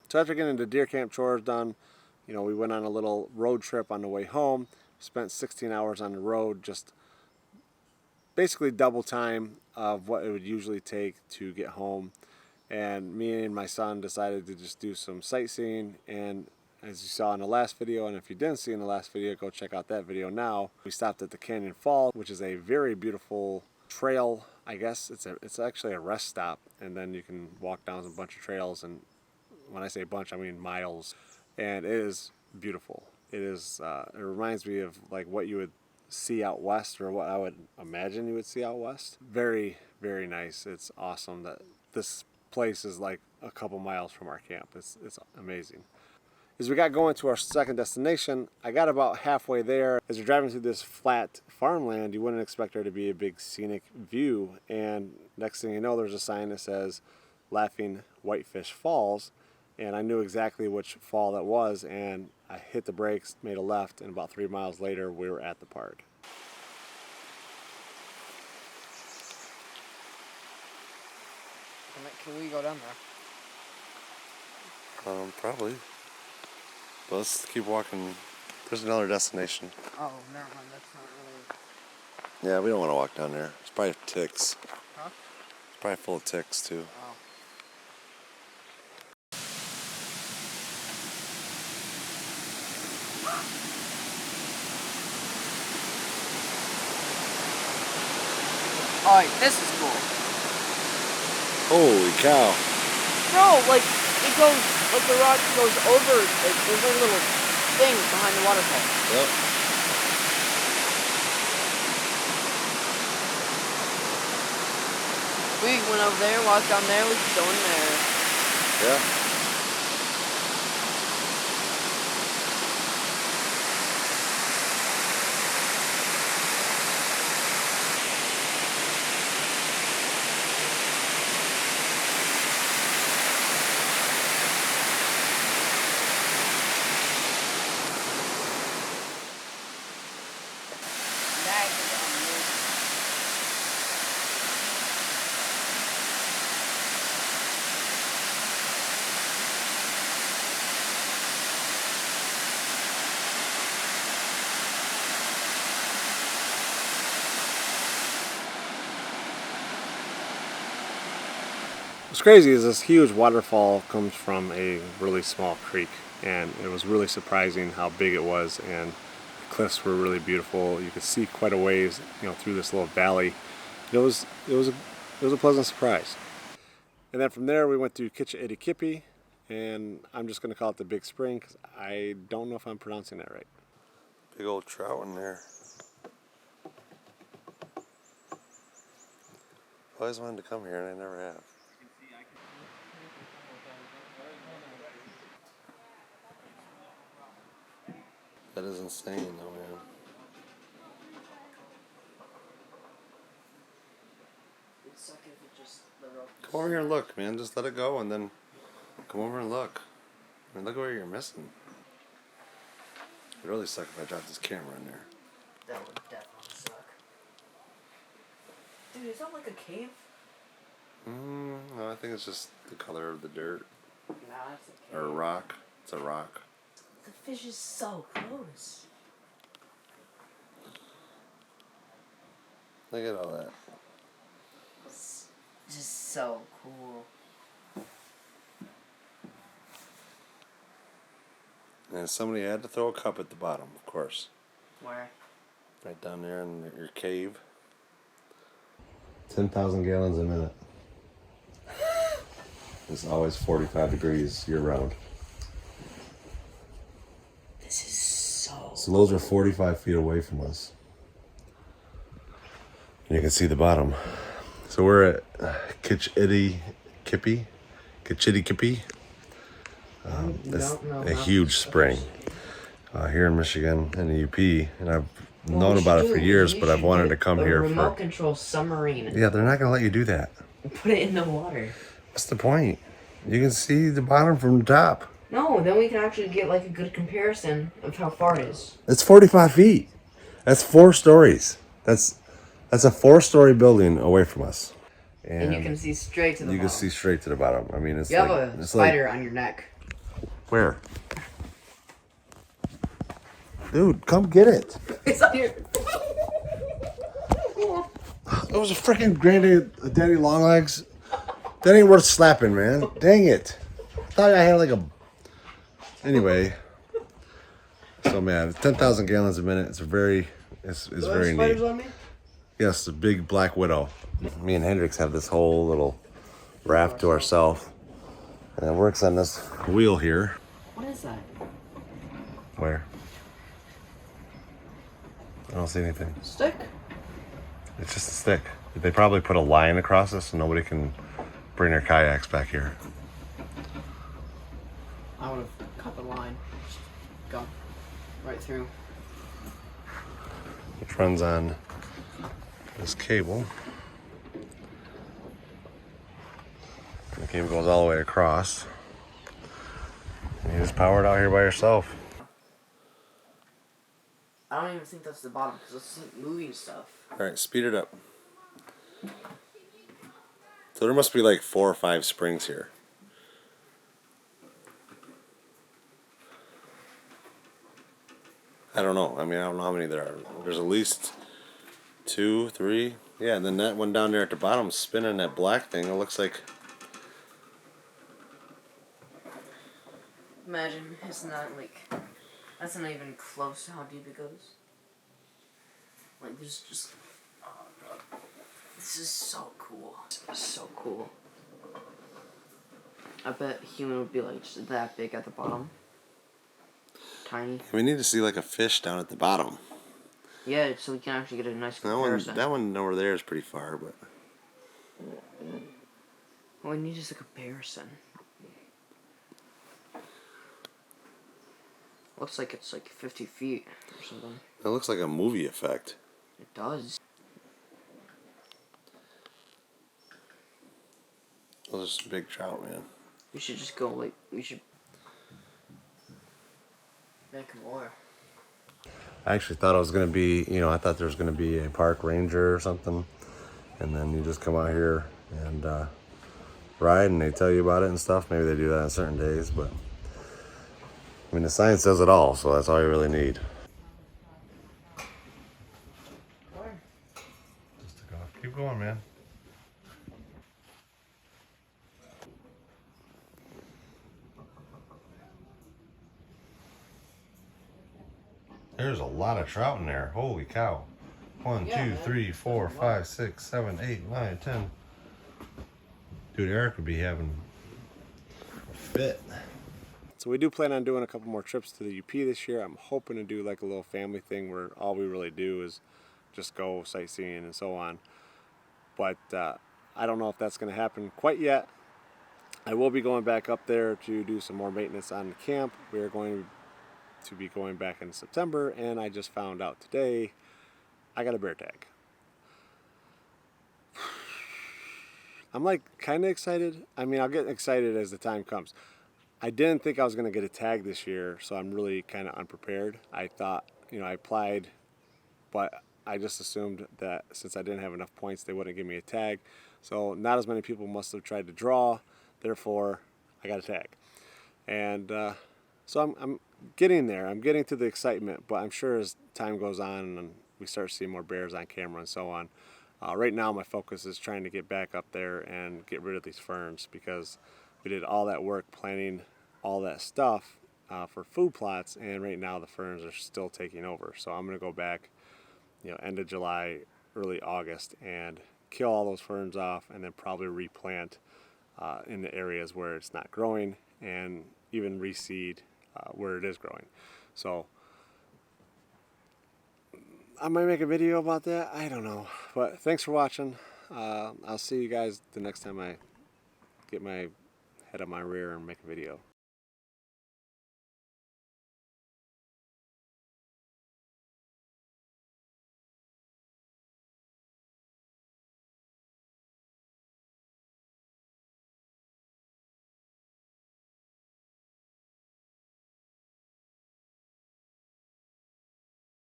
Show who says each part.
Speaker 1: So after getting the deer camp chores done, you know, we went on a little road trip on the way home. Spent 16 hours on the road, just basically double time of what it would usually take to get home. And me and my son decided to just do some sightseeing. And as you saw in the last video, and if you didn't see in the last video, go check out that video now. We stopped at the Canyon Fall, which is a very beautiful trail. I guess it's actually a rest stop, and then you can walk down a bunch of trails, and when I say bunch, I mean miles. And it is beautiful. It is. It reminds me of like what you would see out west, or what I would imagine you would see out west. Very, very nice. It's awesome that this place is like a couple miles from our camp. It's amazing. As we got going to our second destination, I got about halfway there. As you're driving through this flat farmland, you wouldn't expect there to be a big scenic view. And next thing you know, there's a sign that says Laughing Whitefish Falls. And I knew exactly which fall that was, and I hit the brakes, made a left, and about 3 miles later, we were at the park.
Speaker 2: Can we go down there?
Speaker 1: Probably. But let's keep walking. There's another destination.
Speaker 2: Oh, never mind. That's not really...
Speaker 1: Yeah, we don't want to walk down there. It's probably ticks.
Speaker 2: Huh?
Speaker 1: It's probably full of ticks, too.
Speaker 2: Oh. Alright, this is cool.
Speaker 1: Holy cow.
Speaker 2: Bro, like, it goes, like the rock goes over, like, there's like little things behind the waterfall.
Speaker 1: Yep.
Speaker 2: We went over there, walked down there, we could go in there.
Speaker 1: Yeah. What's crazy is this huge waterfall comes from a really small creek, and it was really surprising how big it was, and the cliffs were really beautiful. You could see quite a ways, you know, through this little valley. It was a pleasant surprise. And then from there we went to Kipi, and I'm just going to call it the Big Spring because I don't know if I'm pronouncing that right. Big old trout in there. I always wanted to come here and I never have. That is insane though, man. Come over here and look, man. Just let it go and then come over and look. I mean, look where you're missing. It'd really suck if I dropped this camera in there.
Speaker 2: That would definitely suck. Dude, is that like a cave?
Speaker 1: No, I think it's just the color of the dirt.
Speaker 2: Nah, it's a cave.
Speaker 1: Or a rock. It's a rock.
Speaker 2: The fish is so close.
Speaker 1: Look at all that.
Speaker 2: It's just so cool.
Speaker 1: And somebody had to throw a cup at the bottom, of course.
Speaker 2: Where?
Speaker 1: Right down there in your cave. 10,000 gallons a minute. It's always 45 degrees year round.
Speaker 2: This is so...
Speaker 1: So those are 45 feet away from us. And you can see the bottom. So we're at Kitchity Kipi. It's a huge spring here in Michigan in the UP, and I've known about it for years, but I've wanted to come here for
Speaker 2: remote control submarine.
Speaker 1: Yeah, they're not gonna let you do that.
Speaker 2: Put it in the water.
Speaker 1: What's the point? You can see the bottom from the top.
Speaker 2: No, then we can actually get like a good comparison of how far it is.
Speaker 1: It's 45 feet. That's 4 stories. That's a 4-story building away from us.
Speaker 2: And you can see straight to the bottom.
Speaker 1: You can see straight to the bottom. I mean, it's
Speaker 2: you have a spider on your neck.
Speaker 1: Where? Dude, come get it.
Speaker 2: It's up here.
Speaker 1: It was a freaking daddy long legs. That ain't worth slapping, man. Dang it. I thought I had like a... Anyway. So, man, 10,000 gallons a minute. It's very neat.
Speaker 2: On me?
Speaker 1: Yes, the big black widow. Me and Hendrix have this whole little raft to ourselves. And it works on this wheel here.
Speaker 2: What is that?
Speaker 1: Where? I don't see anything.
Speaker 2: Stick?
Speaker 1: It's just a stick. They probably put a line across this so nobody can bring their kayaks back here.
Speaker 2: I would have cut the line. Just go right through.
Speaker 1: Which runs on this cable. The cable goes all the way across. And you just power it out here by yourself.
Speaker 2: I don't even think that's the bottom because it's like moving stuff.
Speaker 1: Alright, speed it up. So there must be like 4 or 5 springs here. I don't know. I mean, I don't know how many there are. There's at least 2, 3. Yeah, and then that one down there at the bottom spinning that black thing. It looks like...
Speaker 2: Imagine, it's not like... That's not even close to how deep it goes. Like, there's just... Oh, God. This is so cool. So cool. I bet human would be like just that big at the bottom. Tiny.
Speaker 1: We need to see like a fish down at the bottom.
Speaker 2: Yeah, so we can actually get a nice comparison.
Speaker 1: That one over there is pretty far, but...
Speaker 2: Well, we need just a comparison. Looks like it's like 50 feet or something.
Speaker 1: It looks like a movie effect.
Speaker 2: It does.
Speaker 1: Those are some big trout, man.
Speaker 2: We should just go, like, we should make more.
Speaker 1: I actually thought it was going to be, I thought there was going to be a park ranger or something. And then you just come out here and ride and they tell you about it and stuff. Maybe they do that on certain days, but... I mean, the sign says it all, so that's all you really need.
Speaker 2: Where?
Speaker 1: Just to go. Keep going, man. There's a lot of trout in there. Holy cow. 1, 2, 3, 4, 5, 6, 7, 8, 9, 10. Dude, Eric would be having a fit. So we do plan on doing a couple more trips to the UP this year. I'm hoping to do like a little family thing where all we really do is just go sightseeing and so on. But I don't know if that's going to happen quite yet. I will be going back up there to do some more maintenance on the camp. We are going to be going back in September, and I just found out today I got a bear tag. I'm like kind of excited. I mean, I'll get excited as the time comes. I didn't think I was going to get a tag this year, so I'm really kind of unprepared. I thought, I applied, but I just assumed that since I didn't have enough points, they wouldn't give me a tag. So not as many people must have tried to draw, therefore I got a tag. And so I'm getting there. I'm getting to the excitement, but I'm sure as time goes on and we start seeing more bears on camera and so on, right now my focus is trying to get back up there and get rid of these ferns because we did all that work planning all that stuff for food plots, and right now the ferns are still taking over. So I'm going to go back, end of July, early August, and kill all those ferns off, and then probably replant in the areas where it's not growing, and even reseed where it is growing. So I might make a video about that. I don't know. But thanks for watching. I'll see you guys the next time I get my head on my rear and make a video.